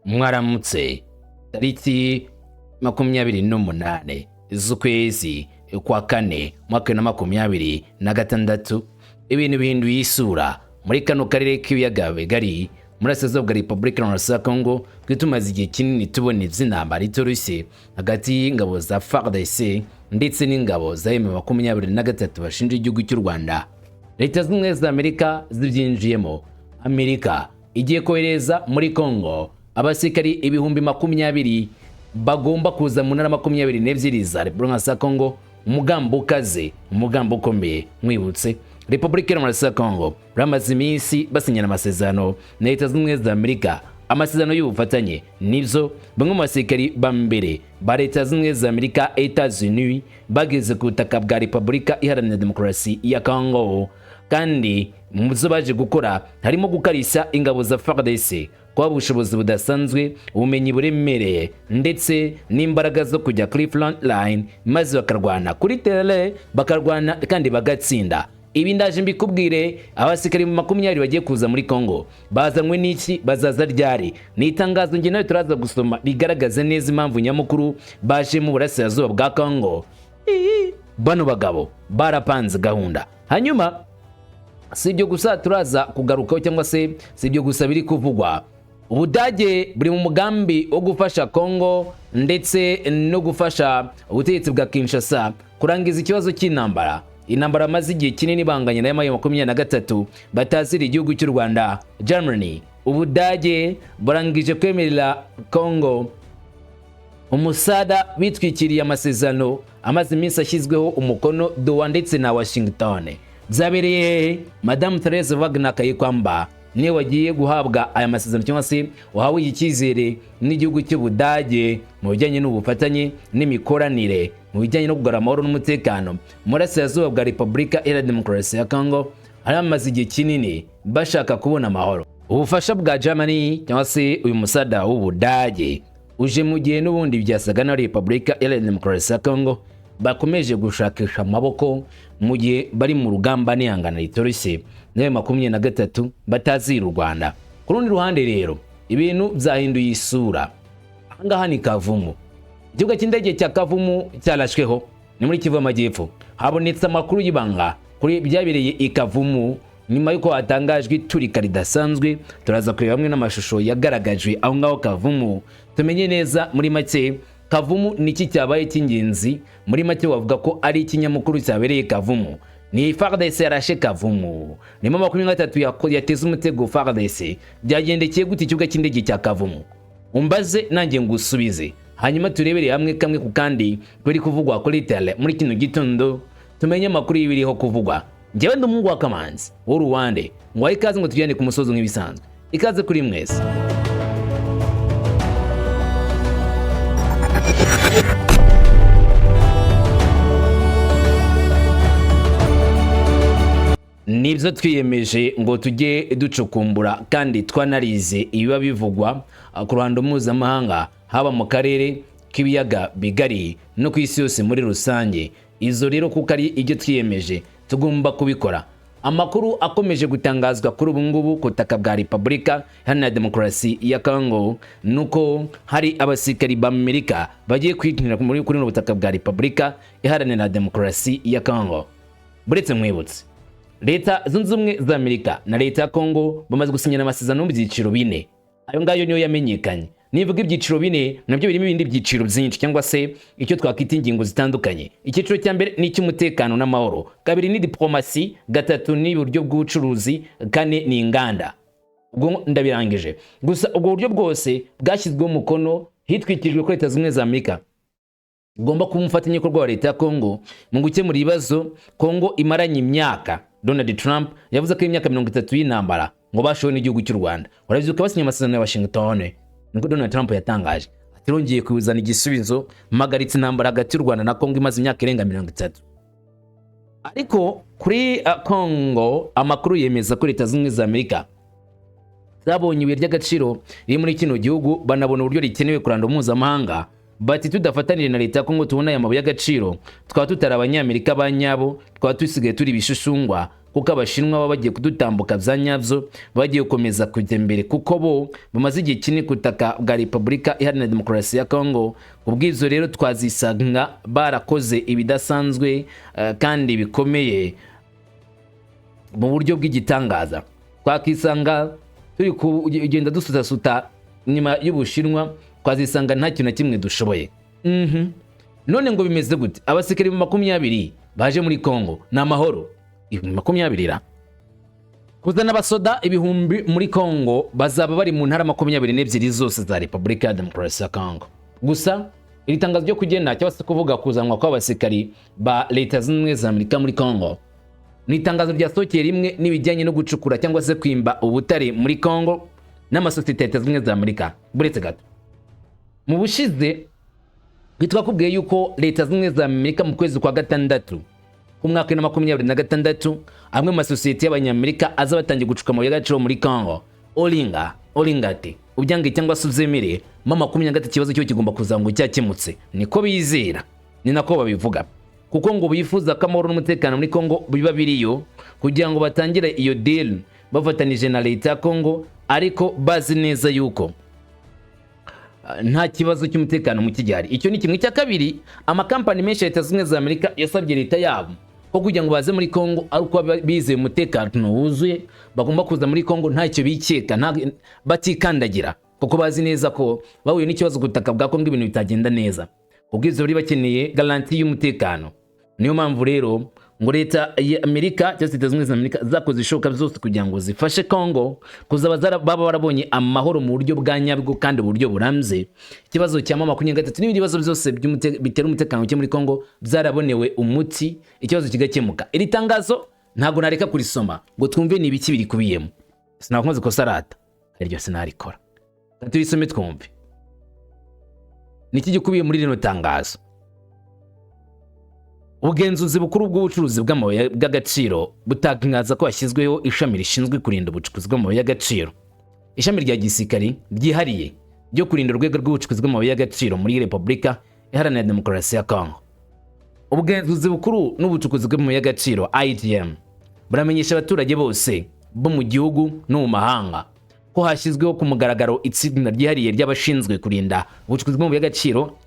Mwaramutse tariki 28 z'ukwezi kwa kane mwaka wa 2026 ibintu bihinduye isura muri kano karere k'ibiyaga bigari murasazwe bwa Republika Iharanira Congo twitumaze igihe kinini tubona ivy'intambara itoroshye hagati y'ingabo za FARDC ndetse n'ingabo za M23 bashinja igihugu cy'u Rwanda. Leta z'Ubumwe za Amerika zibyinjiyemo. Amerika igiye kohereza muri Congo abasikari ibihumbi 20 bagomba kuza mu ntara 22 za Republika ya Congo, umugambo ukaze, umugambo ukomeye. Mwibutse Republika Iharanira Congo ramaze iminsi basinyana amasezerano na Leta z'Ubumwe za Amerika, amasezerano y'ubufatanye nivyo bamwe mu basikari ba mbere ba Leta z'Ubumwe za Amerika Etats-Unis bageze ku butaka bwa Republika Iharanira Demokarasi ya Congo, kandi muzo baje gukora harimo gukarishya ingabo za FARDC kwa bushobozi budasanzwe, ubumenyi buremereye ndetse n'imbaraga zo kujya kuri front line maze bakarwana kuri terrain, bakarwana kandi bagatsinda. Ibi ndaje mbikubwire. Abasikari mu 20 bagiye kuza muri Congo bazanywe n'iki, bazaza ryari? Ni itangazo nge nayo turaza gusoma rigaragaza neza impamvu nyamukuru baje mu burasirazuba bwa Congo. Bano bagabo barapanze gahunda. Hanyuma sibyo gusa turaza kugarukaho, cyangwa se sibyo gusa biri kuvugwa. Ubudage buri mu mugambi wo gufasha Congo ndetse no gufasha ubutegetsi bwa Kinshasa kurangiza ikibazo cy'intambara. Intambara maze igihe kinini banganye na M23 batazira igihugu cy'u Rwanda. Germany, Ubudage barangije kwemerera Congo umusada bitwikiriye amasezerano amaze iminsi ashyizweho umukono Doha ndetse na Washington. Byabereye Madame Therese Wagner Kayikwamba niwe wagiye guhabwa aya masezerano, cyangwa se wahawe icyizere n'igihugu cy'Ubudage mu bijyanye n'ubufatanye n'imikoranire mu bijyanye no kugarura amahoro n'umutekano mu burasirazuba bwa Republika Iharanira Demokarasi ya Congo. Hari amaze igihe kinini bashaka kubona amahoro. Ubufasha bwa Germany cyangwa se uyu musada w'Ubudage uje mu gihe n'ubundi byasaga na Republika Iharanira Demokarasi ya Congo bakomeje gushakisha amaboko mu gihe bari mu rugamba n'ihangana ritoroshye na M23 batazira u Rwanda. Ku rundi ruhande rero ibintu byahinduye isura. Ahangaha ni Kavumu. Ikibuga cy'indege cya Kavumu cyarashweho ni muri Kivu y'Amajyepfo. Habonetse amakuru y'ibanga kuri byabereye i Kavumu nyuma yuko hatangajwe iturika ridasanzwe. Turaza kureba hamwe n'amashusho yagaragajwe aho ngaho Kavumu, tumenye neza muri make Kavumu niki cyabaye cy'ingenzi. Muri make wavuga ko ari ikinyamukuru cyabereye Kavumu. Ni FARDC yarashe Kavumu. Ni mama 13 yateze umutego FARDC. Byagendekeye gute ikibuga cy'indege cya Kavumu? Umbaze nanjye ngusubize, hanyuma turebere hamwe kamwe ku kandi bari kuvugwa kuri tele muri kino gitondo, tumenye amakuru y'ibiriho kuvugwa. Njyewe ndi umuhungu wa Kamanzi w'Uruwande, ngwaye ikaze ngo tujyane ku musozo nk'ibisanzwe. Ikaze kuri mwese. Nibyo twiyemeje ngo tujye ducukumbura kandi twanarize ibiba bivugwa ku ruhando mpuzamahanga, haba mu karere k'ibiyaga bigari no ku isi yose muri rusange. Izo rero kuko ari ibyo twiyemeje tugomba kubikora. Amakuru akomeje gutangazwa kuri ubu ngubu ku butaka bwa Republika Iharanira Demokarasi ya Congo nuko hari abasikari ba Amerika bagiye kwikinira kuri ubu butaka bwa Republika Iharanira Demokarasi ya Congo. Buretse mwibutse Leta zunze ubumwe za Amerika na Leta ya Congo bamaze gusinyana amasezerano mu byiciro 4. Ayo ngayo niyo yamenyekanye. Nivuga ibyiciro 4 nabyo birimo ibindi byiciro byinshi, cyangwa se icyo twakwita ingingo zitandukanye. Icyiciro cya mbere ni icy'umutekano n'amahoro, kabiri ni diplomasi, gatatu ni uburyo bw'ubucuruzi, kane ni inganda. Ubwo ndabirangije. Gusa ubwo buryo bwose bwashyizweho umukono hitwikijwe ko Leta zunze ubumwe za Amerika ugomba kuba umufatanyabikorwa wa Leta ya Congo mu gukemura ibibazo Congo imaranye imyaka. Donald Trump yavuze ko imyaka 30 y'intambara ngo bashowe n'igihugu cy'u Rwanda. Urabyuka basinya amasezerano ya Washington. Niko Donald Trump yatangaje ati rongeye kuzana igisubizo mpagaritse intambara hagati y'u Rwanda na Congo imaze imyaka irenga 30. Ariko kuri Congo amakuru yemeza ko Leta z'Ubumwe za Amerika zabonye ibuye ry'agaciro riri muri kino gihugu, banabona uburyo rikenewe kuranda mpuzamahanga. Bati tudafatanire na Leta ya Congo tubona aya mabuye y'agaciro twaba tutari abanyamerika banyabo, twaba tusigaye turi bishushungwa kuko abashinwa baba bagiye kudutambuka bya nyabyo, bagiye gukomeza kujya imbere kuko bo bamaze igihe kinini ku butaka bwa Repubulika Iharanira Demokarasi ya Congo. Ubwizo rero twazisanga barakoze ibidasanzwe kandi bikomeye mu buryo bw'igitangaza. Twakisanga turi kugenda dusutasuta nyuma y'Ubushinwa, twazisanga nta kintu na kimwe dushoboye. None ngo bimeze gute? Abasikari 20 baje muri Congo na mahoro 20 kuzana abasoda ibihumbi muri Congo, bazaba bari mu ntara 22 zose za Repubulika ya Demokarasi ya Congo. Gusa iri tangazo ryo kugenda cyangwa se kuvuga kuzanwa kw'abasikari ba Leta z'Ubumwe za Amerika muri Congo ni itangazo ryasohokeye rimwe n'ibijyanye no gucukura cyangwa se kwimba ubutare muri Congo n'amasosiyete ya Leta z'Ubumwe za Amerika. Buretse gato, mu bushize twakubwiye yuko Leta z'Ubumwe za Amerika mu kwezi kwa gatandatu umwaka wa 2026 amwe mu masosiyete y'abanyamerika azabatangiye gucuka mu y'agaciro muri Congo. Olingate ubyange cyangwa se uzemere mama 23 kibazo cyo kigomba kuzango cyakemutse, niko bizera, ni nako babivuga, kuko ngo bifuza ko amahoro n'umutekano muri Congo biba biriyo kugira ngo batangire iyo deal bafatanije na Leta ya Congo, ariko bazi neza yuko nta kibazo cy'umutekano mu kijyari. Icyo ni kimwe cya kabiri. Amakampani menshi ya Leta z'Ubumwe za Amerika yasabye Leta yabo ko kugira ngo baze muri Congo ari uko bizeye umutekano wuzuye, bagomba kuza muri Congo ntacyo bikeka, batikandagira, kuko bazi neza ko bahuye n'ikibazo gutaka bwa Congo ibintu bitagenda neza. Ubwizo bari bakeneye garanti y'umutekano. Niyo mpamvu rero ngo Leta ya Amerika cyangwa Leta z'Ubumwe za Amerika zakoze ishoka byose kugira ngo zifashe Congo kuzaba baba barabonye amahoro mu buryo bwa nyabwo kandi uburyo burambye. Ikibazo cya mama 23 n'ibindi bibazo byose bitera umutekano cyo muri Congo byarabonewe umuti, ikibazo kigakemuka. Iri tangazo ntago nareka kurisoma ngo twumve ni ibiki biri kubiyemo, sinakomeze ko sarata aryo sinarikora. Turisome twumve niki gikubiye muri rino tangazo. Ubugenzuzi bukuru bw'ubucuruzi bw'amabuye bw'agaciro butangaza ko hashyizweho ishami rishinzwe kurinda ubucukuzi bw'amabuye y'agaciro, ishami rya gisirikari ryihariye ryo kurinda urwego rw'ubucukuzi bw'amabuye y'agaciro muri Repubulika Iharanira Demokarasi ya Congo. Ubugenzuzi bukuru n'ubucukuzi bw'amabuye y'agaciro IGM buramenyesha abaturage bose bo mu gihugu no mu mahanga ko hashyizweho ku mugaragaro itsinda ryihariye ry'abashinzwe kurinda ubucukuzi bw'amabuye y'agaciro.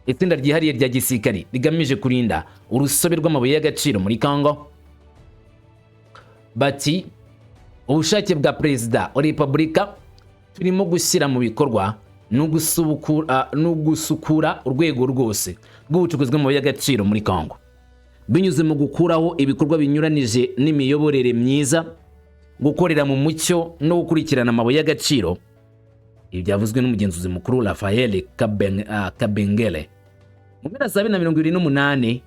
Itsinda ryihariye rya gisirikari rigamije kurinda urusobe rw'amabuye y'agaciro muri Congo. Bati ubushake bwa Perezida wa Repubulika turimo gushyira mu bikorwa no gusukura urwego rwose rw'ubucukuzi bw'amabuye y'agaciro muri Congo, binyuze mu gukuraho ibikorwa binyuranije n'imiyoborere myiza, gukorera mu mucyo no gukurikirana amabuye y'agaciro. Ibi byavuzwe n'umugenzuzi mukuru Raphael Kabengele. Mu mpera za 2028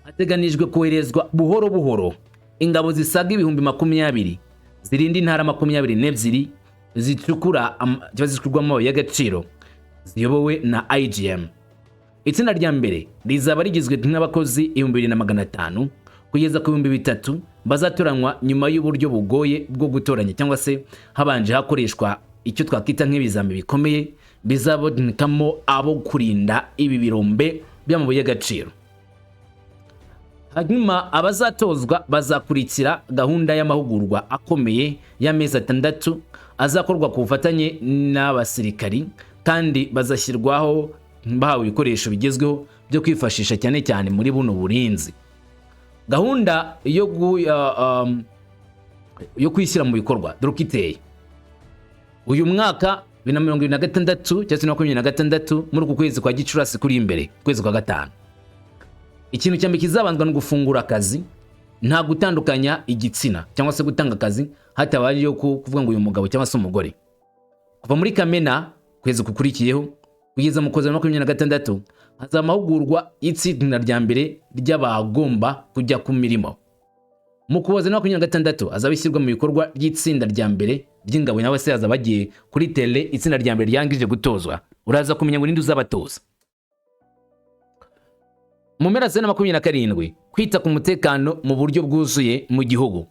hateganijwe koherezwa buhoro buhoro ingabo zisaga ibihumbi 20 zirinda intara 22 zicukura amabuye y'agaciro ziyobowe na IGM. Itsinda rya mbere rizaba rigizwe n'abakozi 2500 kugeza ku 3000 bazatoranywa nyuma y'uburyo bugoye bwo gutoranya cyangwa se habanje hakoreshwa icyo twakita nk'ibizami bikomeye bizabonekamo abo kurinda ibi birombe by'amabuye y'agaciro. Hanyuma abazatozwa bazakurikira gahunda y'amahugurwa akomeye y'amezi 6 azakorwa ku bufatanye n'abasirikari, kandi bazashyirwaho bahawe ibikoresho bigezweho byo kwifashisha cyane cyane muri buno burinzi. Gahunda yo kwishyira mu bikorwa dorokiteye uyu mwaka 2026 cyangwa 2026 muri uku kwezi kwa Gicurasi kuri imbere, kwezi kwa gatanu. Ikintu cyambe kizabanzwa no gufungura akazi, nta gutandukanya igitsina cyangwa se gutanga akazi hatabaye yo kuvuga ngo uyu mugabo cyangwa se umugore. Kuva muri Kamena kwezi kukurikiyeho kugeza mu kwezi kwa 2026 hazamahugurwa itsinda rya mbere ry'abagomba kujya ku mirimo. Mu kuboza na 2026 azabishyirwa mu bikorwa ry'itsinda rya mbere ry'ingabo n'abasaza bagiye kuri tele. Itsinda rya mbere ryangije gutozwa, uraza kumenya ngo ninde uzabatoza. Mu mpera za 2027 kwita ku mutekano mu buryo bwuzuye mu gihugu.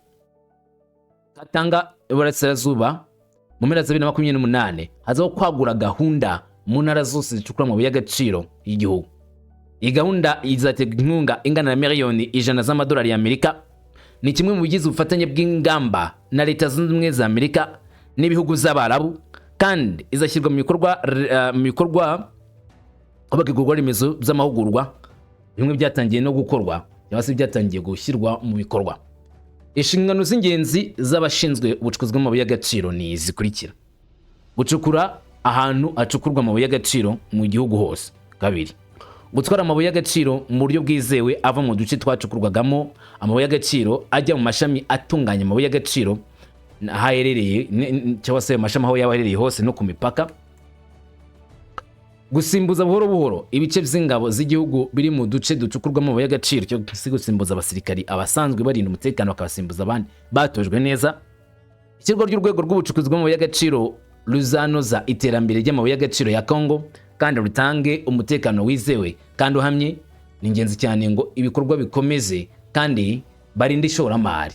Katanga Iburasirazuba mu mpera za 2028 hazaho kwagura gahunda mu ntara zose zicukura amabuye y'agaciro y'igihugu. Iyi gahunda izatega inkunga ingana na miliyoni 100 z'amadolari y'Amerika ni kimwe mu bigize ubufatanye bw'ingamba na Leta Zunze Ubumwe za Amerika n'ibihugu z'Abarabu, kandi izashyirwa mu bikorwa kubaka ibikorwa remezo by'amahugurwa bimwe byatangiye no gukorwa cyangwa se byatangiye gushyirwa mu bikorwa. Inshingano z'ingenzi z'abashinzwe ubucukuzi bw'amabuye y'agaciro ni zikurikira: gucukura ahantu acukurwa amabuye y'agaciro mu gihugu hose. Kabiri, gutwara amabuye y'agaciro mu buryo bwizewe ava mu duce twacukurwagamo amabuye y'agaciro ajya mu mashami atunganya amabuye y'agaciro ahaherereye cyangwa se amashami aho yaba aherereye hose no ku mipaka. Gusimbuza buhoro buhoro ibice by'ingabo z'igihugu biri mu duce ducukurwamo amabuye y'agaciro, cyo gusimbuza abasirikari abasanzwe barinda umutekano bakabasimbuza abandi batojwe neza. Ishyirwa ry'urwego rw'ubucukuzi bw'amabuye y'agaciro ruzanoza iterambere ry'amabuye y'agaciro ya Congo kandi rutange umutekano wizewe kandi uhamye. Ni ingenzi cyane ngo ibikorwa bikomeze kandi barinde ishoramari.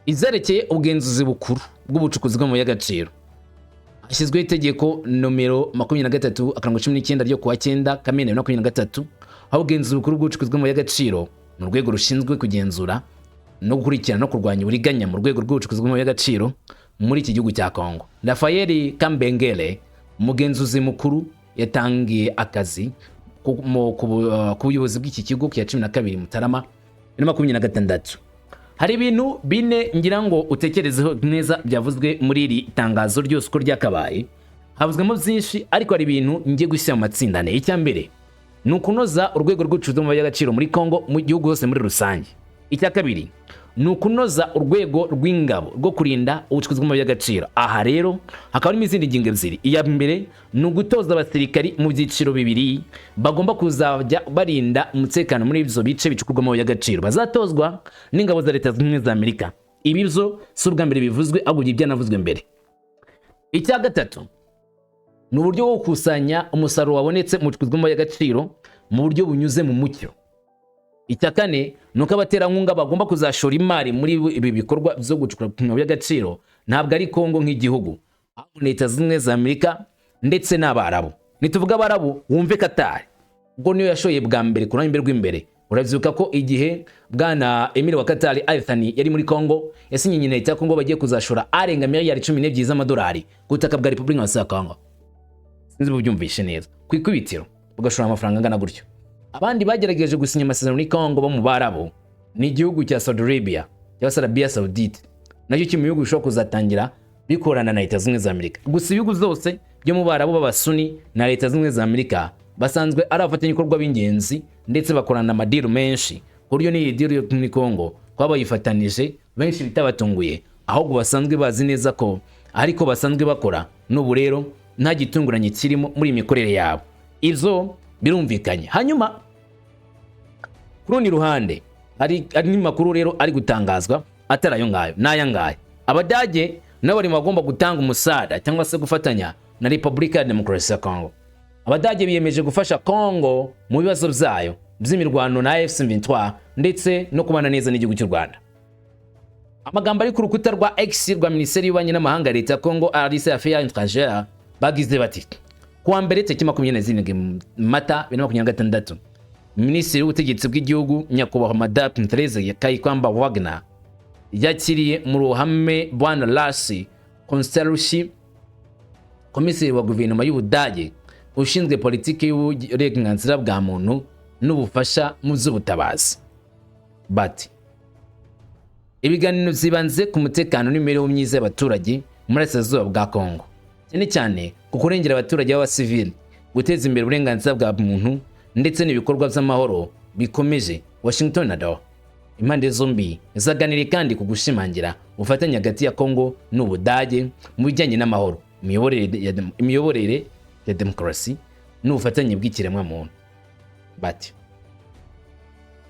Izerekeye ubugenzuzi bukuru bw'ubucukuzi bw'amabuye y'agaciro, hashyizweho itegeko nomero 23/19 ryo kuwa 9 Kamena 2023, aho ubugenzuzi bukuru bw'ubucukuzi bw'amabuye y'agaciro ni urwego rushinzwe kugenzura no gukurikirana no kurwanya uburiganya mu rwego rw'ubucukuzi bw'amabuye y'agaciro muri iki gihugu cya Congo. Rafael Kambengele, umugenzuzi mukuru, yatangiye akazi ku buyobozi bw'iki kigo ku ya 12 Mutarama 2026. Hari ibintu bine ngira ngo utekerezeho neza byavuzwe muri iri tangazo ryose uko ryakabaye. Havuzwemo byinshi ariko hari ibintu ngiye gushyira mu matsinda ane. Icya mbere ni ukunoza urwego rw'ubucukuzi bw'amabuye y'agaciro muri Congo mu gihugu hose muri rusange. Icya kabiri ni ukunoza urwego rw'ingabo rwo kurinda ubucukuzi bw'amabuye y'agaciro. Aha rero hakaba harimo izindi ngingo ebyiri. Iya mbere ni ugutoza abasirikari mu byiciro bibiri bagomba kuzajya barinda umutekano muri ibyo bice bicukurwa amabuye y'agaciro, bazatozwa n'ingabo za Leta Zunze Ubumwe za Amerika. Ibi byo si ubwa mbere bivuzwe, ahubwo byanavuzwe mbere. Icya gatatu ni uburyo bwo gukusanya umusaruro wabonetse mu bucukuzi bw'amabuye y'agaciro mu buryo bunyuze mu mucyo. Icya kane ni uko abaterankunga bagomba kuzashora imari muri ibi bikorwa byo gucukura amabuye y'agaciro ntabwo ari Congo nk'igihugu, ahubwo Leta Zunze Ubumwe za Amerika ndetse n'Abarabu. Nituvuga Abarabu wumve Qatar, ubwo niyo yashoye bwa mbere ku ruhande rw'imbere. Urabyuka ko igihe bwana Emir wa Qatar Al Thani yari muri Congo yasinye na Leta ya Congo bagiye kuzashora arenga miliyari 12 z'amadolari ku butaka bwa Repubulika ya Congo. Sinzi bubyumvishe neza ku ikubitiro bagashora amafaranga angana gutyo. Abandi bagerageje gusinya amasezerano muri Congo bo mu Barabu ni igihugu cya Saudi Arabia cyangwa se Arabia Saudite, nacyo kimwe mu bihugu bishobora kuzatangira bikorana na Leta Zunze Ubumwe za Amerika. Gusa ibihugu zose byo mu Barabu b'Abasuni na Leta Zunze Ubumwe za Amerika basanzwe ari abafatanyabikorwa b'ingenzi ndetse bakorana amadiru menshi, ku buryo n'iyi diru yo muri Congo kwa bayifatanije benshi bitabatunguye, ahubwo basanzwe bazi neza ko ariko basanzwe bakora. N'ubu rero nta gitunguranye kirimo muri imikorere yabo. Izo birumvikanye. Hanyuma ku rundi ruhande hari makuru rero ari gutangazwa atari ayo ngayo n'aya ngayo. Abadage nabo bari bagomba gutanga umusada cyangwa se gufatanya na Repubulika ya Demokarasi ya Congo. Abadage biyemeje gufasha Congo mu bibazo byayo by'imirwano na AFC/M23 ndetse no kubana neza n'igihugu cy'u Rwanda. Amagambo ari ku rukuta rwa X rwa Minisiteri y'Ububanyi n'Amahanga ya Leta ya Congo Alice Affaires Étrangères bagize bati: kuwa mbere tariki 27 Mata 2026, Minisitiri w'Ubutegetsi bw'Igihugu Nyakubahwa Madame Therese Kayikwamba Wagner yakiriye mu ruhame Bwana Lasi Konstarushi, Komiseri wa Guverinoma y'Ubudage ushinzwe politiki y'uburenganzira bwa muntu n'ubufasha mu z'ubutabazi. Bati: ibiganiro zibanze ku mutekano n'imibereho myiza y'abaturage muri Burasirazuba bwa Congo, cyane cyane ku kurengera abaturage b'abasivili, guteza imbere uburenganzira bwa muntu ndetse n'ibikorwa by'amahoro bikomeje. Washington na Doha, impande zombi zaganiriye kandi ku gushimangira ubufatanye hagati ya Congo n'Ubudage mu bijyanye n'amahoro, imiyoborere ya demokarasi n'ubufatanye bw'ikiremwa muntu. Bati: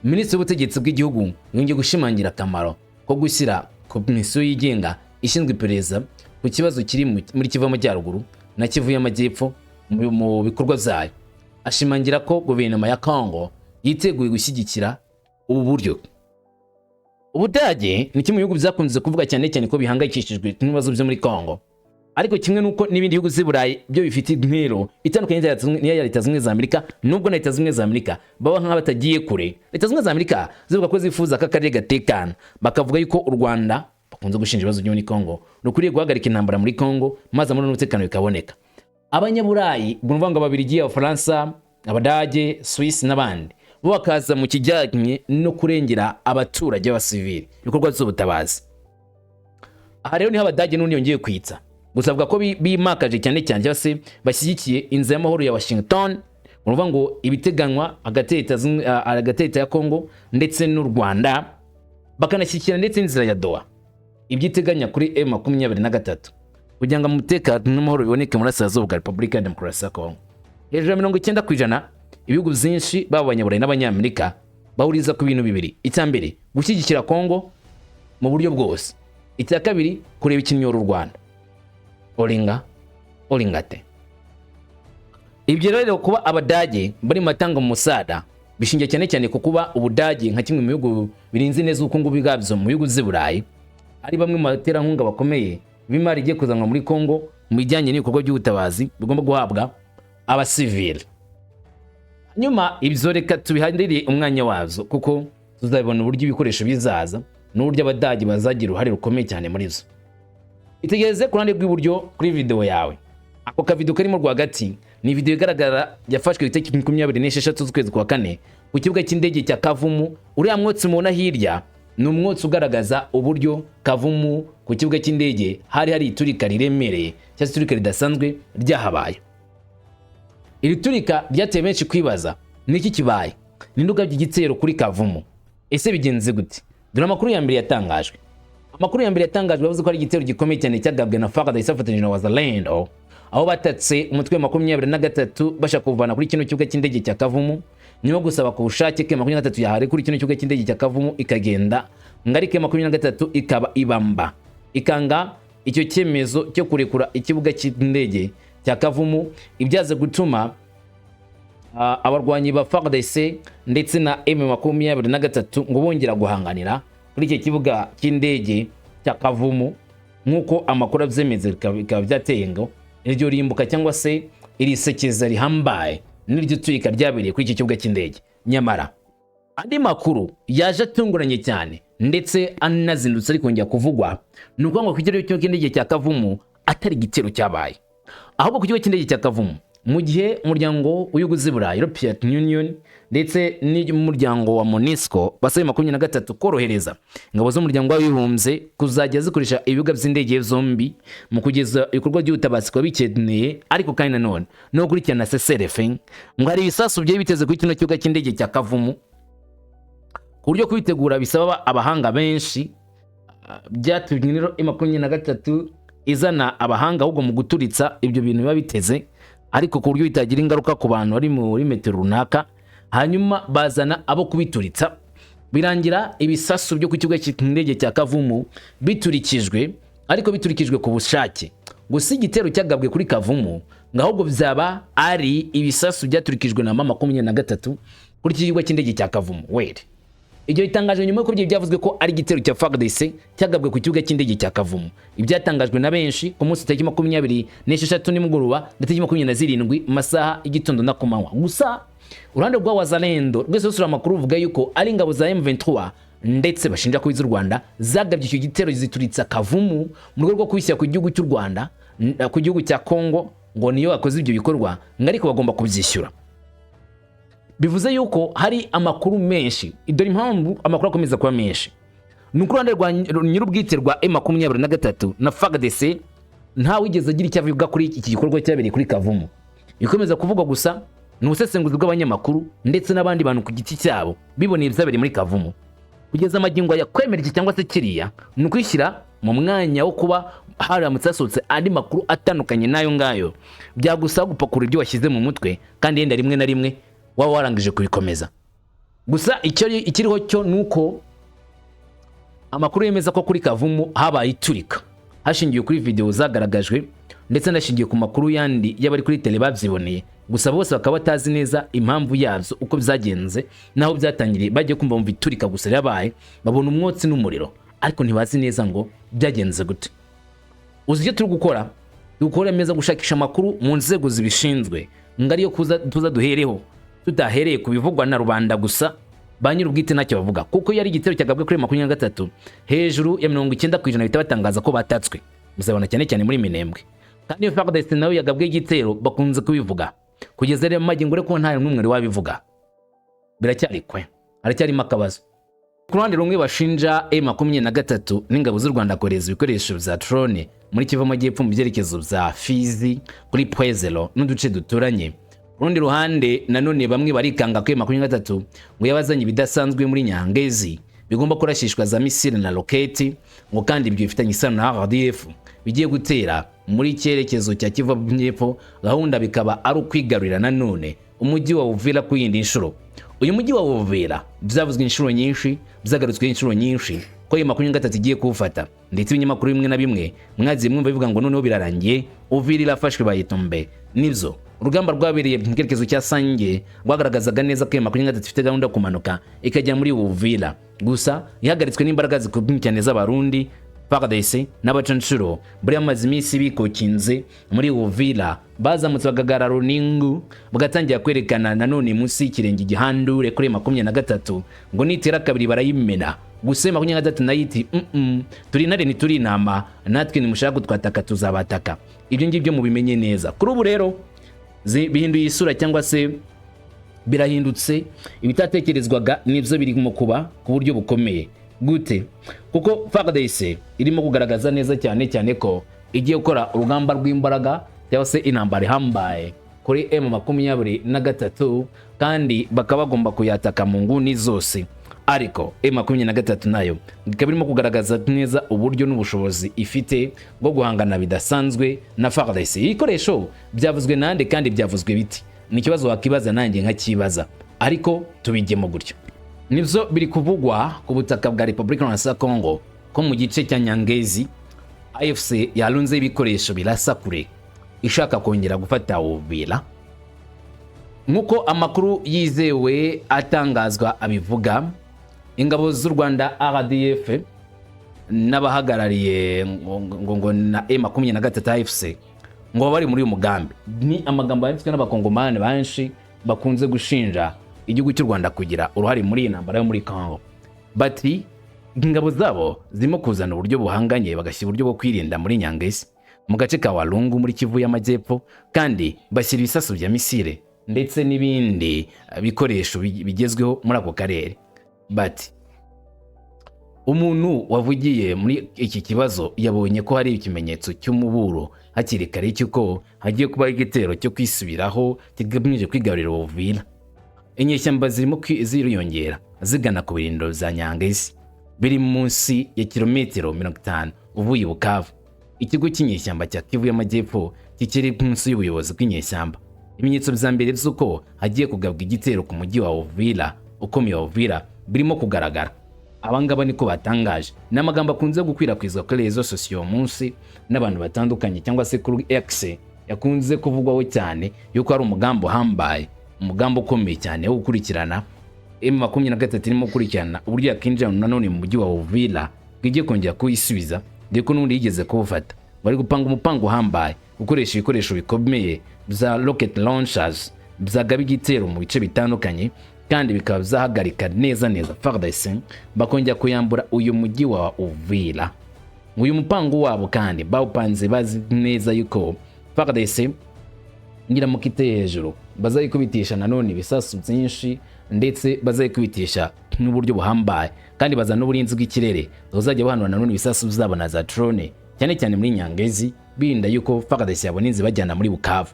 Minisitiri w'Ubutegetsi bw'Igihugu yongeye gushimangira akamaro ko gushyira komisiyo yigenga ishinzwe iperereza ku kibazo kiri muri Kivu y'Amajyaruguru na Kivu y'Amajyepfo mu bikorwa byayo. Ashimangira ko guverinoma ya Congo yiteguye gushyigikira ubu buryo. Ubudage ni kimwe mu bihugu byakunze kuvuga cyane cyane ko bihangayikishijwe n'ibibazo byo muri Congo, ariko kimwe nuko n'ibindi bihugu z'Iburayi byo bifite intero itandukanye n'iya Leta Zunze za Amerika, nubwo na Leta Zunze za Amerika baba nk'abatagiye kure. Leta Zunze za Amerika zivuga ko zifuza ko akarere gatekana, bakavuga yuko u Rwanda bakunze gushinja ibibazo byo muri Kongo nukuriye guhagarika intambara muri Kongo maze amahoro n'umutekano bikaboneka. Abanyaburayi bumva ngo Ababiligi, Abafaransa, Abadage, Swiss n'abandi bo bakaza mu kijyanye no kurengera abaturage b'abasivili ibikorwa by'ubutabazi. Aha rero niho Abadage n'undi yongeye kwitsa, gusa avuga ko bimakaje cyane cyane cyase bashyigikiye inzira y'amahoro ya Washington, urumva ngo ibiteganywa agateta ya Kongo ndetse n'u Rwanda, bakanashyikira ndetse n'inzira ya Doha ibyiteganya kuri M23 kugira ngo umutekano n'amahoro biboneke muri Burasirazuba bwa Repubulika ya Demokarasi ya Kongo. Hejuru ya 90% ibihugu byinshi baba Abanyaburayi n'Abanyamerika bahuriza ku bintu bibiri: icyambere gushyigikira Kongo mu buryo bwose, icya kabiri kureba ikinyoro u Rwanda Olingate. Ibyo rero kuba Abadage bari matanga mu musada bishingiye cyane cyane ku kuba Ubudage nka kimwe mu bihugu birinze neza ubukungu bwabyo mu bihugu z'Iburayi, ari bamwe mu baterankunga bakomeye b'imari igiye kuzanwa muri Kongo mu bijyanye n'ibikorwa by'ubutabazi bigomba guhabwa abasivili. Nyuma ibyo reka tubihandiriye umwanya wazo kuko tuzabona uburyo ibikoresho bizaza n'uburyo Abadage bazagira uruhare rukomeye cyane muri zo. Itegereze ku ruhande rw'iburyo kuri video yawe. Ako ka video karimo rwagati ni video igaragara yafashwe itariki 26 z'ukwezi kwa kane ku kibuga cy'indege cya Kavumu. Uriya mwotsi mubona hirya ni umwotsi ugaragaza uburyo Kavumu ku kibuga cy'indege hari iturika riremereye cyangwa iturika ridasanzwe ryahabaye. Iri turika ryateye benshi kwibaza niki kibaye, n'induga by'igitero kuri Kavumu. Ese bigenze gute? Dore amakuru ya mbere yatangajwe. Amakuru ya mbere yatangajwe bavuze ko ari igitero gikomeye cyane cyagabwe na FARDC isafatanyije na Wazalendo, aho batatse umutwe wa 23 bashaka kuvana kuri kino kibuga cy'indege cya Kavumu, nyuma gusaba ku bushake ke 23 yahari kuri kino kibuga cy'indege cya Kavumu ikagenda, ngari ke 23 ikaba ibamba ikanga icyo cyemezo cyo kurekura ikibuga cy'indege cya Kavumu, ibyaze gutuma abarwanyi ba FARDC ndetse na M23 ngo bongera guhanganira kuri iki kibuga cy'indege cya Kavumu, nkuko amakuru avyemeze bikaba byateye ngo iryo rimbuka cyangwa se irisekeza rihambaye n'iryo turika ryabereye kuri iki kibuga cy'indege. Nyamara andi makuru yaje atunguranye cyane ndetse anazindutse ari kongera kuvugwa, nuko ngo kugera cyo cy'indege cya Kavumu atari igitero cyabaye, ahubwo ku kibuga cy'indege cya Kavumu mu gihe umuryango w'ibihugu z'Iburayi European Union ndetse n'umuryango wa MONUSCO basaye 23 korohereza ingabo z'umuryango w'abibumbye kuzajya zikoresha ibibuga by'indege zombi mu kugeza ibikorwa by'ubutabazi kwa bikeneye, ariko kandi nanone no gukurikirana CSRF ngo hari ibisasu bye biteze kuri kino kibuga cy'indege cya Kavumu, ku buryo kubitegura bisaba abahanga benshi. Byatumye rero M23 izana abahanga ahubwo mu guturitsa ibyo bintu biba biteze, ariko ku buryo bitagira ingaruka ku bantu bari muri metero runaka, hanyuma bazana abo kubituritsa, birangira ibisasu byo ku kibuga cy'indege cya Kavumu biturikijwe, ariko biturikijwe ku bushake. Gusa igitero cyagabwe kuri Kavumu ngahubwo byaba ari ibisasu byaturikijwe na M23 kuri kibuga cy'indege cya Kavumu. Wait, ibyo bitangaje nyuma y'uko byavuzwe ko ari igitero cya FARDC cyagabwe ku kibuga cy'indege cya Kavumu. Ibyatangajwe na benshi ku munsi tariki 26 nimugoroba ndetse 27 masaha y'igitondo na kumanywa. Gusa uruhande rwa Wazalendo rwese rusura amakuru uvuga yuko ari ingabo za M23 ndetse bashinja ko iz'u Rwanda zagabye icyo gitero zituritsa Kavumu mu rwego rwo kwishyira ku gihugu cy'u Rwanda, ku gihugu cya Kongo, ngo niyo yakoze ibyo bikorwa ariko bagomba kubyishyura. Bivuze yuko hari amakuru menshi, idore impamvu amakuru akomeza kuba menshi. Nuko uruhande rwa nyir'ubwite rwa M23 na FARDC nta wigeze agira icyo avuga kuri iki gikorwa cyabereye kuri Kavumu. Ikomeza kuvugwa gusa n'ubusesenguzi bw'abanyamakuru ndetse n'abandi bantu ku giti cyabo biboneye ibyabereye muri Kavumu. Kugeza amagingo ya kwemera iki cyangwa se kiriya ni ukwishyira mu mwanya wo kuba haramutse hasohotse andi makuru atandukanye nayo ngayo, byagusaba gupakura ibyo washyize mu mutwe kandi yenda rimwe na rimwe waba warangije kubikomeza. Gusa ikiriho cyo nuko amakuru yemeza ko kuri Kavumu habaye iturika hashingiye kuri video zagaragajwe ndetse nashingiye ku makuru yandi y'abari kuri tele babyiboneye. Gusa bose bakaba batazi neza impamvu yazo uko byagenze naho byatangiriye, bagiye kumva mu biturika gusa yabaye babona umwotsi n'umuriro, ariko ntibazi neza ngo byagenze gute. Uzi icyo turi gukora dukore meza gushakisha amakuru mu nzego zibishinzwe ngariyo tuza duhereho tudahereye kubivugwa na rubanda gusa ba nyir'ubwite ntacyo bavuga kuko yari igitero cyagabwe kuri 23 hejuru ya 90% bita batangaza ko batatswe muzabona cyane cyane muri Minembwe kandi iyo FARDC nayo yagabwe igitero bakunze kubivuga kugeza rero magingo ko nta n'umwe wabivuga biracyari kwe aracyari makabazo ku ruhande rumwe bashinja M23 n'ingabo z'u Rwanda koreza ibikoresho bya drone muri Kivu Amajyepfo mu byerekezo bya Fizi kuri Pwezelo n'uduce duturanye rundi ruhande nanone bamwe barikanga ko M23 ngo yabazanye bidasanzwe muri Nyangezi bigomba kurashishwa za misile na roketi ngo kandi ibyo bifitanye isano na RDF bigiye gutera muri cyerekezo cya Kivu Amajyepfo gahunda bikaba ari ukwigarurira nanone umujyi wa Uvira ku yindi nshuro uyu mujyi wa Uvira byavuzwe inshuro nyinshi byagarutswe inshuro nyinshi ko M23 igiye kuwufata ndetse ibinyamakuru bimwe na bimwe mwaziye mwumva bivuga ngo noneho birarangiye Uvira irafashwe bayitombe nivyo urugamba rwabereye mu cyerekezo cya Sange rwagaragazaga neza ko M23 ifite gahunda kumanuka ikajya muri Uvira gusa ihagaritswe n'imbaraga zikomeye cyane z'abarundi FARDC n'abacanshuro buri amazi imisi bikokinze muri Uvira bazamutse bagagarara Runingu bagatangira kwerekana nanone munsi y'ikirenge gihandure kuri 23 ngo nitera kabiri barayimena gusa 23 nayiti turi nare nituri inama natwe nimushaka gutwataka tuzabataka ibyo ngibyo mubimenye neza kuri ubu rero bihinduye isura cyangwa se birahindutse ibitatekerezwaga nibyo biri mu kuba ku buryo bukomeye gute kuko FARDC irimo kugaragaza neza cyane ko igiye gukora urugamba rw'imbaraga cyangwa se intambara ihambaye kuri M23 kandi bakaba bagomba kuyataka mu nguni zose ariko M23 nayo ikaba irimo kugaragaza neza uburyo n'ubushobozi ifite bwo guhangana bidasanzwe na FARDC ikoresho byavuzwe nande kandi byavuzwe biti ni kibazo wakibaza nanjye nkakibaza ariko tubigemo gutyo nivyo biri kuvugwa ku butaka bwa Republika ya Congo ko mu gice cya Nyangezi AFC yalunze ibikoresho birasa kure ishaka kongera gufata Uvira nkuko amakuru yizewe atangazwa abivuga ingabo z'u Rwanda RDF n'abahagarariye ngo na M23 AFC ngo bari muri uyu mugambi ni amagambo yanditswe n'abakongomani benshi bakunze gushinja igihugu cy'u Rwanda kugira uruhare muri intambara yo muri Congo bati ingabo zabo zirimo kuzana uburyo buhanganye bagashyira uburyo bwo kwirinda muri Nyangezi mu gace ka Walungu muri Kivu y'Amajyepfo kandi bashyira ibisasu bya misile ndetse n'ibindi bikoresho bigezweho muri ako karere bati umuntu wavugiye muri iki kibazo yabonye ko hari ikimenyetso cy'umuburo hakiri kare cyuko hagiye kuba igitero cyo kwisubiraho kigamije kwigarurira Uvira inyeshyamba zirimo ziriyongera zigana ku birindiro za Nyangezi biri munsi ya kilometero 50 uvuye Bukavu ikigo cy'inyeshyamba cya Kivu y'Amajyepfo kikiri munsi y'ubuyobozi bw'inyeshyamba ibimenyetso bya mbere by'uko hagiye kugabwa igitero ku mujyi wa Uvira ukomeye wa Uvira birimo kugaragara abangaba niko batangaje n'amagambo akunze gukwirakwizwa kuri rezo sosiyo munsi n'abantu batandukanye cyangwa se kuri X yakunze kuvugwaho cyane yuko ari umugambo hambaye umugambo ukomeye cyane wo gukurikirana M23 irimo gukurikirana uburyo yakinjira nanone mu mujyi wa Uvira bwigiye kongera kuyisubiza ndiko n'undi yigeze kuwufata bari gupanga umupango hambaye gukoresha ibikoresho bikomeye bya rocket launchers byagaba igitero mu bice bitandukanye kandi bikaba byahagarika neza FARDC bakongera kuyambura uyu mujyi wa Uvira uyu mupango wabo kandi bawupanze bazi neza yuko FARDC ngira mu kite hejuru bazayikubitisha nanone ibisasu byinshi ndetse bazayikubitisha n'uburyo buhambaye kandi bazana n'uburinzi bw'ikirere uzajya bahanura nanone ibisasu bizabona za drone cyane muri Nyangezi binda yuko FARDC yaboninze bajyana muri Bukavu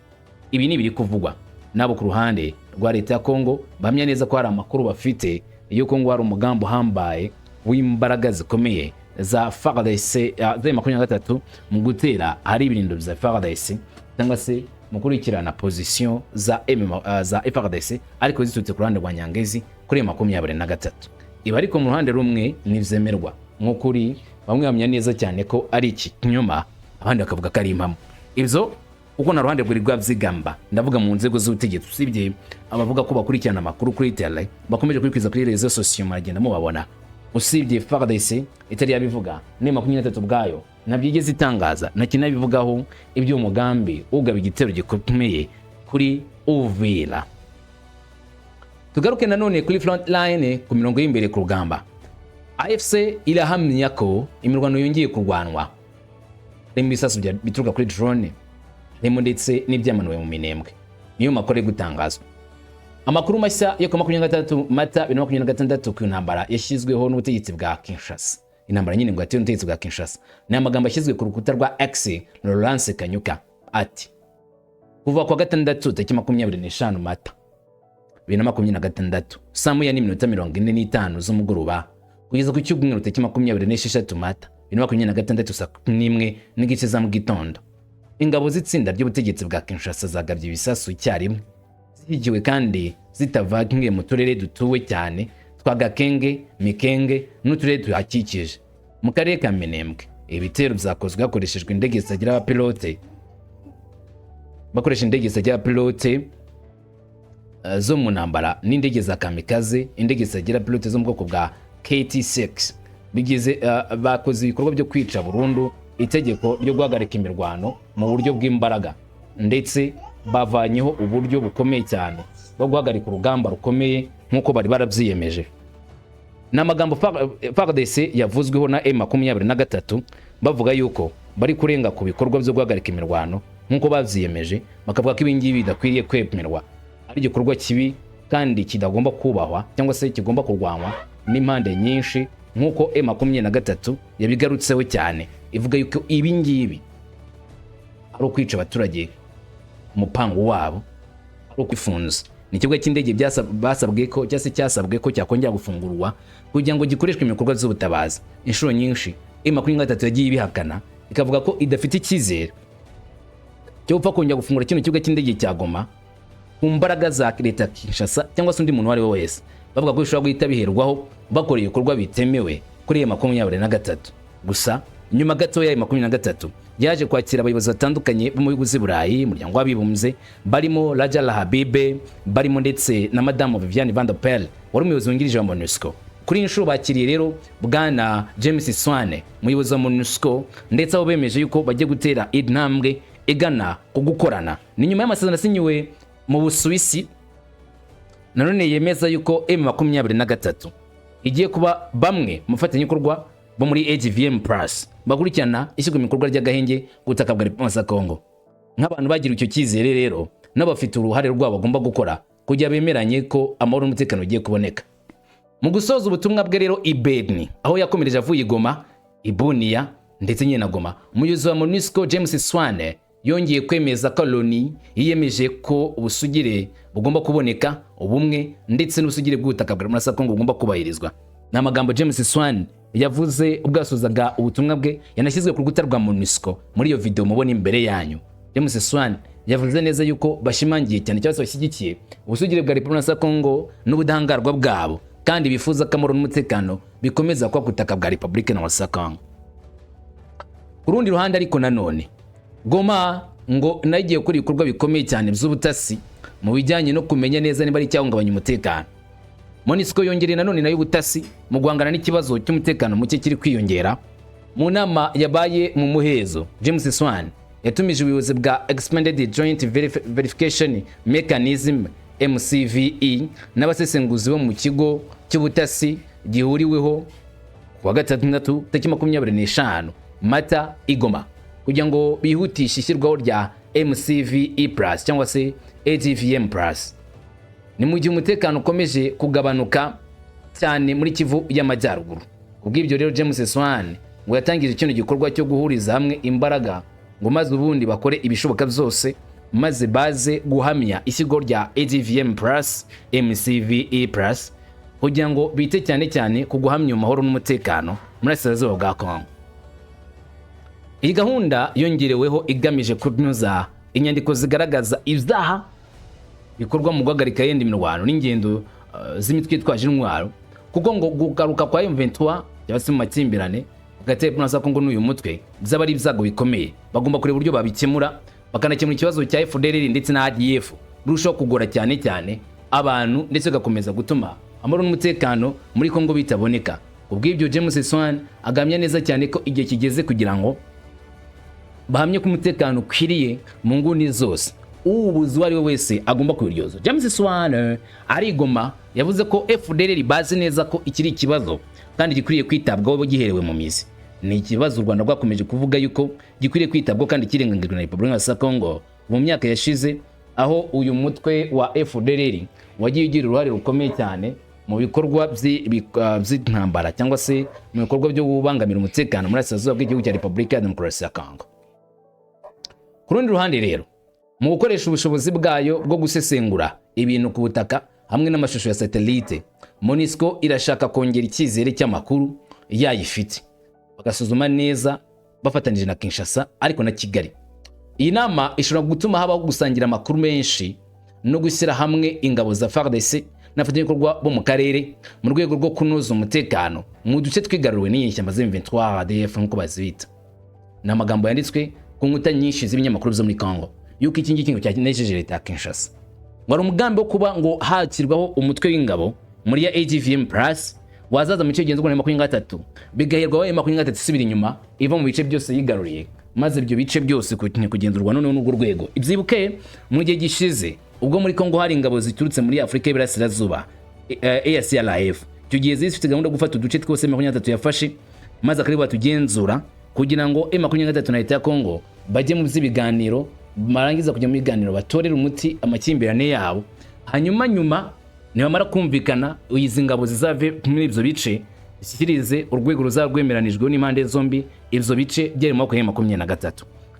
ibi ni biri kuvugwa nabo ku ruhande rwa leta ya Kongo bamya neza ko hari amakuru bafite yuko ngo hari umugambo hambaye w'imbaraga zikomeye za FARDC za M23 mu gutera hari ibirindo bya FARDC cyangwa se mukurikirana position za FARDC ariko zitutse ku ruhande rwa Nyangezi kuri M23 iba ariko mu ruhande rumwe nivyemerwa nk'ukuri bamwe bamya neza cyane ko ari iki kinyoma abandi bakavuga ko ari impamo ivyo uko na ruhande rw'iri rwabyigamba ndavuga mu nzego z'ubutegetsi usibye abavuga ko bakurikirana amakuru kuri tele bakomeje kwikwiza kuri rezo sosiyo maragenda mubabona usibye FARDC itari yabivuga M23 bwayo nabyigeze itangaza nakinabivugaho ibyo umugambi ugaba igitero gikomeye kuri Uvira. Tugaruke nanone kuri front line ku mirongo y'imbere ku rugamba. AFC irahamya ko imirwano yongeye kurwanwa. Harimo ibisasu bituruka kuri drone, harimo ndetse n'ibyamanuwe mu Minembwe. Niyo makore gutangazwa. Amakuru mashya yo ku 23 Mata 2026 ku ntambara yashyizweho n'ubutegetsi bwa Kinshasa. Intambara nyine ngo yatewe n'ubutegetsi bwa Kinshasa. Ni amagambo yashyizwe ku rukuta rwa X Laurence Kanyuka ati: kuva kwa 6 Mata 2026 saa 4:45 z'umugoroba kugeza ku cyumweru 26 Mata 2026 saa 1:00 za mu gitondo, ingabo z'itsinda ry'ubutegetsi bwa Kinshasa zagabye ibisasu icyarimwe zihigiwe kandi zitavanga mu turere dutuwe cyane twa Gakenge, Mikenge n'uturere tuhakikije mu karere ka Minembwe. Ibitero byakozwe hakoreshejwe indege zitagira abapilote zo mu ntambara n'indege za kamikaze, indege zitagira pilote zo mu bwoko bwa KT-6 bigize bakoze ibikorwa byo kwica burundu itegeko ryo guhagarika imirwano mu buryo bw'imbaraga, ndetse bavanyeho uburyo bukomeye cyane bwo guhagarika urugamba rukomeye nk'uko bari barabyiyemeje. N'amagambo FARDC yavuzweho na M23 bavuga yuko bari kurenga ku bikorwa byo guhagarika imirwano nk'uko bavyiyemeje, bakavuga ko ibingibi bidakwiriye kwemerwa, ari igikorwa kibi kandi kidagomba kubahwa cyangwa se kigomba kurwanwa n'impande nyinshi, nk'uko M23 yabigarutseho cyane ivuga yuko ibingibi ari ukwica abaturage umupango wabo, ari ukwifunza. Ni ikibuga cy'indege basabwe ko cyasabwe ko cyakongera gufungurwa kugira ngo gikoreshwe ibikorwa by'ubutabazi. Inshuro nyinshi M23 yagiye ibihakana ikavuga ko idafite icyizere cyo gupfa kongera gufungura kino kibuga cy'indege cya Goma ku mbaraga za leta Kinshasa cyangwa se undi muntu wari wese, bavuga ko bishobora guhita biherwaho bakora ibikorwa bitemewe kuri M23. Gusa nyuma gato ya M23 yaje kwakira abayobozi batandukanye bo mu bihugu z'i Burayi, umuryango w'abibumbye, barimo Raja Lahabibe, barimo ndetse na Madame Viviane Van der Pel wari umuyobozi wungirije wa MONUSCO. Kuri inshuro bakiriye rero bwana James Swane, umuyobozi wa MONUSCO, ndetse abo bemeje yuko bagiye gutera intambwe igana ku gukorana. Ni nyuma y'amasezerano asinyiwe mu Busuwisi nanone yemeza yuko M23 igiye kuba bamwe mu bafatanyabikorwa bo muri AGVM Plus bakurikirana ishyirwa mu bikorwa ry'agahenge gutaka bwa Repubulika ya Kongo. Nk'abantu bagira icyo cyizere rero n'abafite uruhare rwabo bagomba gukora kugira bemeranye ko amahoro n'umutekano ugiye kuboneka. Mu gusoza ubutumwa bwe rero Ibeni aho yakomereje avuye i Goma, Ibunia ndetse nyine na Goma, umuyobozi wa MONUSCO James Swane yongeye kwemeza ko Loni yiyemeje ko ubusugire bugomba kuboneka, ubumwe ndetse n'ubusugire bw'ubutaka bwa Repubulika ya Kongo bugomba kubahirizwa. N'amagambo James Swane yavuze ubwasozaga ubutumwa bwe yanashyizwe ku rukuta rwa MONUSCO. Muri iyo video mubona imbere yanyu, James Swane yavuze neza yuko bashimangiye cyane cyangwa se bashyigikiye ubusugire bwa Repubulika ya Kongo n'ubudahangarwa bwabo, kandi bifuza ko amahoro n'umutekano bikomeza kwa gutaka bwa Repubulika ya Kongo. Ku rundi ruhande ariko nanone Goma ngo nagiye gukora ibikorwa bikomeye cyane by'ubutasi mu bijyanye no kumenya neza niba ari cyahungabanya umutekano. MONUSCO yongereye nanone nayo ubutasi mu guhangana n'ikibazo cy'umutekano muke kiri kwiyongera. Mu nama yabaye mu muhezo, James Swane yatumije ubuyobozi bwa Expanded Joint Verification Mechanism MCVE n'abasesenguzi bo mu kigo cy'ubutasi gihuriweho kuwa 6 Mata i Goma kugira ngo bihutishe ishyirwaho rya MCVE Plus cyangwa se AGVM Plus. Ni mu gihe umutekano ukomeje kugabanuka cyane muri Kivu y'Amajyaruguru. Kubw'ibyo rero James Swane ngo yatangije ikintu gikorwa cyo guhuriza hamwe imbaraga ngo maze ubundi bakore ibishoboka byose maze baze guhamya ishyirwaho rya AGVM Plus, MCVE Plus kugira ngo bite cyane cyane ku guhamya amahoro n'umutekano muri Burasirazuba bwa Kongo. Iyi gahunda yongereweho igamije kunoza inyandiko zigaragaza ibyaha bikorwa mu guhagarika yenda imirwano n'ingendo z'imitwe itwaje intwaro, kuko ngo gugaruka kwa M23 cyangwa mu makimbirane hagati y'Repubulika ya Kongo n'uyu mutwe byaba ari ibyago bikomeye. Bagomba kureba uburyo babikemura, bakanakemura ikibazo cya FDLR ndetse na ADF birushaho kugora cyane abantu, ndetse gakomeza gutuma amahoro n'umutekano muri Kongo bitaboneka, Ubw'ibyo James Swan agamya neza cyane ko igihe kigeze kugira ngo bahamye ko umutekano ukwiriye mu nguni zose, ubuzi uwo ari we wese agomba kubiryozwa. James Swan arigoma yavuze ko FDLR bazi neza ko ikiri ikibazo kandi gikwiriye kwitabwaho giherewe mu mizi. Ni ikibazo u Rwanda rwakomeje kuvuga yuko gikwiriye kwitabwaho kandi kirengagijwe na Repubulika ya Congo mu myaka yashize, aho uyu mutwe wa FDLR wagiye ugira uruhare rukomeye cyane mu bikorwa by'intambara cyangwa se mu bikorwa byo kubangamira umutekano muri Burasirazuba bw'igihugu cya Repubulika ya Demokarasi ya Congo. Ku rundi ruhande rero, mu gukoresha ubushobozi bwayo bwo gusesengura ibintu ku butaka hamwe n'amashusho ya satellite, MONUSCO irashaka kongera icyizere cy'amakuru yayifite, bagasuzuma neza bafatanyije na Kinshasa ariko na Kigali. Iyi nama ishobora gutuma habaho gusangira amakuru menshi no gushyira hamwe ingabo za FARDC n'abafatanyabikorwa bo mu karere mu rwego rwo kunoza umutekano mu duce twigaruriwe n'inyeshyamba z'M23 ADF nk'uko bazita. Ni amagambo yanditswe ku nkuta nyinshi z'ibinyamakuru zo muri Congo yuko iki ngiki cyanejeje leta ya Kinshasa. Ngo ari umugambi wo kuba ngo hakirwaho umutwe w'ingabo muri ya AGVM Plus wazaza mu bice bigenzurwa na M23 bigaherwa wa M23 isubira inyuma iva mu bice byose yigaruriye, maze ibyo bice byose kugenzurwa none n'urwo rwego. Ibyibuke mu gihe gishize ubwo muri Congo hari ingabo ziturutse muri Afrika y'Iburasirazuba ACLF, icyo gihe zifite gahunda gufata uduce twose M23 yafashe, maze akari batugenzura kugira ngo M23 na leta ya Congo bajye mu by'ibiganiro, barangiza kujya mu biganiro batorera umuti amakimbirane yabo, hanyuma nibamara kumvikana izi ngabo zizave muri ibyo bice zishyikirize urwego ruzarwemeranijwe n'impande zombi ibyo bice byari mu mwaka wa 2023.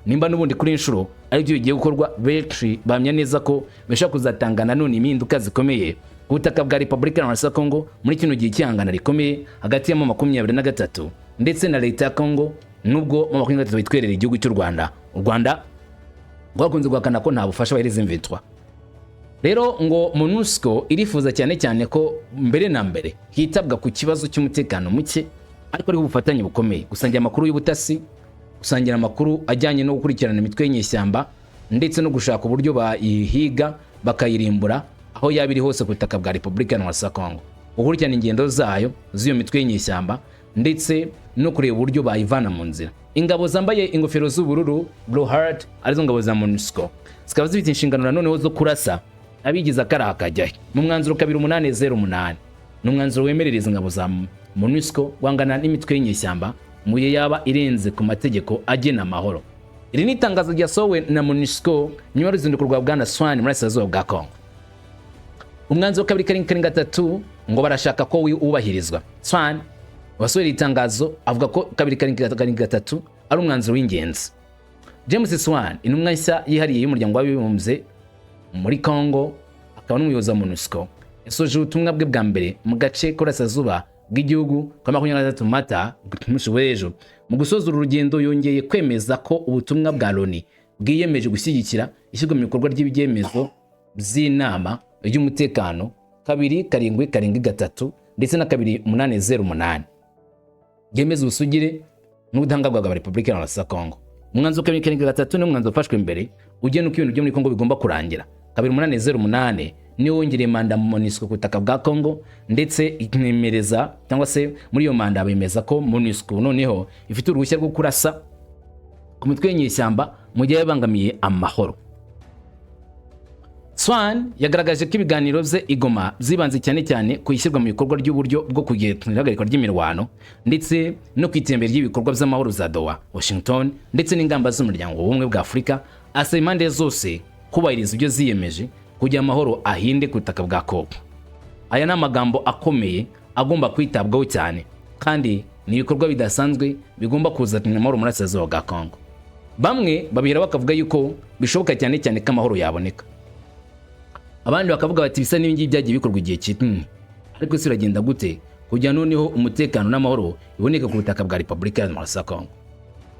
Nimba n'ubundi kuri inshuro ari byo bigiye gukorwa, benshi bamya neza ko bashaka kuzatanga nanone impinduka zikomeye ku butaka bwa Repubulika ya Congo muri kino gihe cy'ihangana rikomeye hagati ya 2023 ndetse na leta ya Congo, nubwo 2023 bitwerera igihugu cy'u Rwanda. U Rwanda rwakunze guhakana ko nta bufasha bahereza M23. Rero ngo MONUSCO irifuza cyane ko mbere na mbere hitabwa ku kibazo cy'umutekano muke, ariko ari ubufatanye bukomeye, gusangira amakuru y'ubutasi, gusangira amakuru ajyanye no gukurikirana imitwe y'inyeshyamba ndetse no gushaka uburyo bayihiga bakayirimbura aho yabiri hose ku butaka bwa Repubulika ya Congo, gukurikirana ingendo zayo z'iyo mitwe y'inyeshyamba ndetse no kureba uburyo bayivana mu nzira. Ingabo zambaye ingofero z'ubururu Blue Heart arizo ngabo za MONUSCO zikaba zifite inshingano noneho zo kurasa abigize akaraha kajyahe. Mu mwanzuro 2808 n'umwanzuro wemerereza ingabo za MONUSCO wangana n'imitwe y'inyeshyamba mu gihe yaba irenze ku mategeko agena amahoro. Iri ni itangazo ryasohowe na MONUSCO nyuma y'uruzinduko rwa Bwana Swan muri Burasirazuba bwa Congo. Umwanzuro 243 ngo barashaka ko wubahirizwa. Swan wasohoye itangazo avuga ko 243 ari umwanzuro w'ingenzi. James Swan intumwa nshya yihariye y'umuryango w'abibumbye muri Congo akaba n'umuyobozi wa MONUSCO yasoje ubutumwa bwe bwa mbere mu gace k'Uburasirazuba bw'igihugu kwa 23 Mata w'ejo. Mu gusoza urugendo yongeye kwemeza ko ubutumwa bwa Loni bwiyemeje gushyigikira ishyirwa mu bikorwa ry'ibyemezo by'inama y'umutekano 2773 ndetse na 2808 byemeza ubusugire n'ubudahangarwa bwa Repubulika ya Congo. Umwanzuro 243 ni umwanzuro ufashwe imbere ugena uko ibintu byo muri Congo bigomba kurangira. 2808 ni wongereye manda mu MONUSCO ku butaka bwa Congo, ndetse inemereza cyangwa se muri iyo manda bemeza ko MONUSCO noneho ifite uruhushya rwo kurasa ku mitwe y'inyeshyamba mu gihe yabangamiye amahoro. Swan yagaragaje ko ibiganiro bye igoma zibanze cyane ku ishyirwa mu bikorwa ry'uburyo bwo kugenera ihagarikwa ry'imirwano ndetse no kwitembera ry'ibikorwa by'amahoro za Doha, Washington ndetse n'ingamba z'umuryango w'ubumwe bwa Afurika, asaba impande zose kubahiriza ibyo ziyemeje kugira amahoro ahinde ku butaka bwa Congo. Aya ni amagambo akomeye agomba kwitabwaho cyane kandi ni ibikorwa bidasanzwe bigomba kuzana amahoro muri Burasirazuba bwa Congo. Bamwe babihera bakavuga yuko bishoboka cyane ko amahoro yaboneka, abandi bakavuga bati bisa n'ibingi byagiye bikorwa igihe kinini, ariko se uragenda gute kugira noneho umutekano n'amahoro iboneka ku butaka bwa Repubulika ya Congo?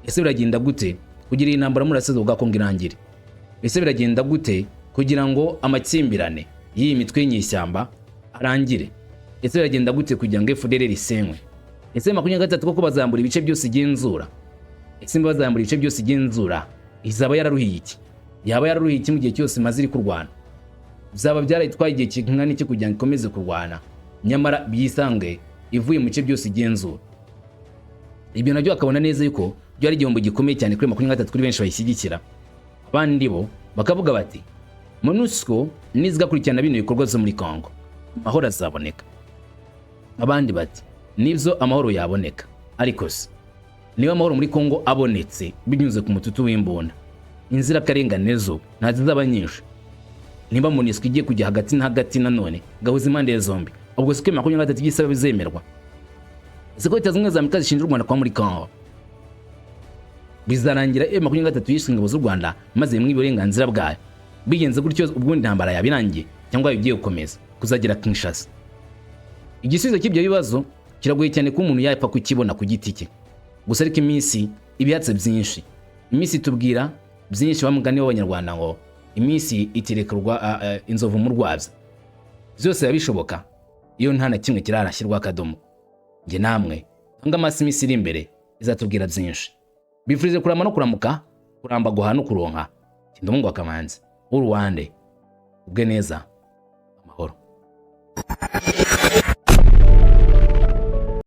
Ese biragenda gute kugira intambara muri Burasirazuba bwa Congo irangire? Ese biragenda gute kugira ngo amakimbirane y'iyi mitwe y'inyeshyamba arangire? Ese biragenda gute kugira ngo FDLR isenywe? Ese 23 koko bazambura ibice byose igenzura? Ese bazambura ibice byose igenzura izaba yararuhiye iki? Yaba yararuhiye iki mu gihe cyose maze iri kurwana? Byaba byarayitwaye igihe kingana iki kugira ngo ikomeze kurwana nyamara byisange ivuye mu bice byose igenzura. Ibyo nabyo akabona neza yuko byo ari igihombo gikomeye cyane kuri M23 kuri benshi bayishyigikira. Abandi bo bakavuga bati MONUSCO nizigakurikirana bino bikorwa zo muri Congo amahoro azaboneka. Abandi bati nibyo amahoro yaboneka, ariko se niba amahoro muri Congo abonetse binyuze ku mututu w'imbunda, inzirakarengane zo ntazizaba nyinshi. Niba MONUSCO igiye kujya hagati na hagati nanone gahuza impande zombi, ubwo siko M23 gisaba bizemerwa. Ziko Leta zimwe za Amerika zishinja u Rwanda kwa muri Congo. Bizarangira M23 yishe ingabo z'u Rwanda maze bimwe uburenganzira bwayo. Bigenze gutyo ubwo intambara yabirangiye cyangwa bigiye gukomeza kuzagera Kinshasa. Igisubizo cy'ibyo bibazo kiragoye cyane ko umuntu yapfa kukibona ku giti cye. Gusa ariko iminsi ibihatse byinshi. Iminsi tubwira byinshi bamugani w'Abanyarwanda ngo iminsi itirekurwa inzovu mu rwabya. Byose yabishoboka iyo nta na kimwe kirarashyirwa akadomo. Nge namwe anga amasi iminsi iri imbere izatubwira byinshi. Bifurize kurama no kuramuka, kuramba guha no kuronka. Kindomungu Kamanzi, Uruwande ubwe neza amahoro.